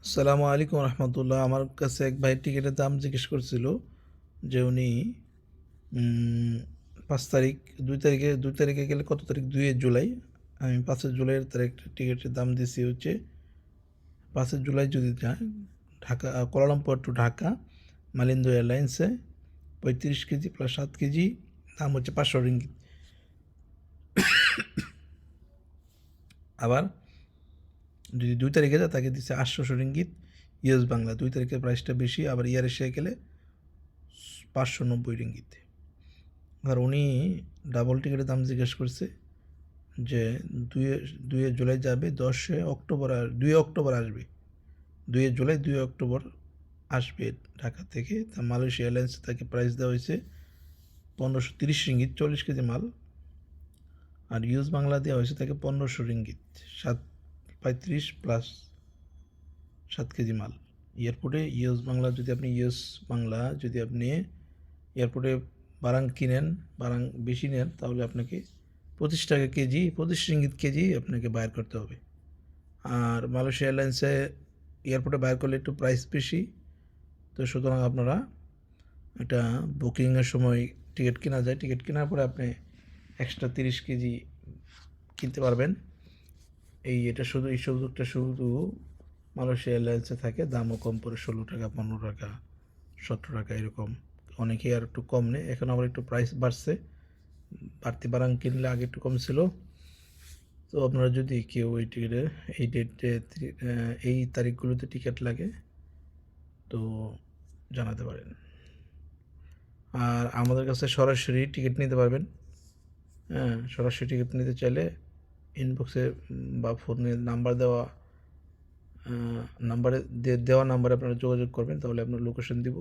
আসসালামু আলাইকুম রহমতুল্লাহ। আমার কাছে এক ভাই টিকিটের দাম জিজ্ঞেস করছিল যে উনি 5 তারিখ 2 তারিখে গেলে কত তারিখ, 2 জুলাই। আমি 5 জুলাইয়ের তারিখ টিকিটের দাম দিছি হচ্ছে 5 জুলাই যদি যায় Dhaka, Kuala Lumpur to Dhaka Malindo এয়ারলাইন্সে 35 কেজি প্লাস 7 কেজি, দাম হচ্ছে 500 রিঙ্গিত। আবার যদি 2 তারিখে যায় তাকে দিচ্ছে 800 রিঙ্গিত ইউএস বাংলা। 2 তারিখের প্রাইসটা বেশি। আবার এয়ার এশিয়া গেলে 590 রিঙ্গিত। আর উনি ডাবল টিকিটের দাম জিজ্ঞেস করছে যে 2 জুলাই যাবে, 2 অক্টোবর আসবে। 2 জুলাই 2 অক্টোবর আসবে ঢাকা থেকে। তা মালয়েশিয়া এয়ারলাইন্সে তাকে প্রাইস দেওয়া হয়েছে 1530 রিঙ্গিত, 40 কেজি মাল। আর ইউএস বাংলা দেওয়া হয়েছে তাকে 1500 রিঙ্গিত, 35 প্লাস 7 কেজি মাল। এয়ারপোর্টে ইউএস বাংলা যদি আপনি এয়ারপোর্টে বারাং কিনেন, বারাং বেশি নেন, তাহলে আপনাকে 25 টাকা কেজি, 25 রিঙ্গিত কেজি আপনাকে বাইর করতে হবে। আর মালয়েশিয়া এয়ারলাইন্সে এয়ারপোর্টে বাইর করলে একটু প্রাইস বেশি। তো সুতরাং আপনারা এটা বুকিংয়ের সময় টিকিট কেনা যায়। টিকিট কেনার পরে আপনি এক্সট্রা 30 কেজি কিনতে পারবেন। এই সুযোগটা শুধু মালয়েশিয়া এয়ারলাইন্সে থাকে। দামও কম পড়ে, 16 টাকা, 15 টাকা, 17 টাকা এরকম। অনেকেই আর একটু কম নেয়। এখন আবার একটু প্রাইস বাড়ছে। বাড়তি বারাং কিনলে আগে একটু কম ছিল। তো আপনারা যদি কেউ এই ডেটে এই তারিখগুলোতে টিকিট লাগে তো জানাতে পারেন। আর আমাদের কাছে সরাসরি টিকিট নিতে পারবেন। হ্যাঁ, সরাসরি টিকিট নিতে চাইলে ইনবক্সে বা ফোনে দেওয়া নাম্বারে আপনারা যোগাযোগ করবেন, তাহলে আপনার লোকেশন দিব,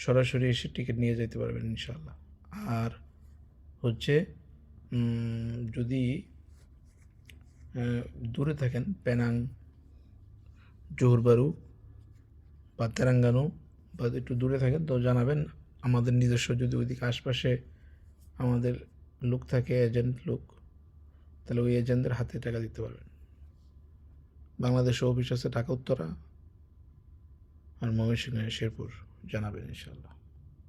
সরাসরি এসে টিকিট নিয়ে যেতে পারবেন ইনশাআল্লাহ। আর হচ্ছে যদি দূরে থাকেন, পেনাং, জোহর বারু বা তেরাঙ্গানো বা একটু দূরে থাকেন, তো জানাবেন। আমাদের নিজস্ব যদি ওইদিকে আশপাশে আমাদের লোক থাকে, এজেন্ট লোক, তাহলে ওই এজেন্টদের হাতে টাকা দিতে পারবেন। বাংলাদেশ অফিস আছে ঢাকা উত্তরা আর ময়মনসিংহ শেরপুর। জানাবেন ইনশাআল্লাহ।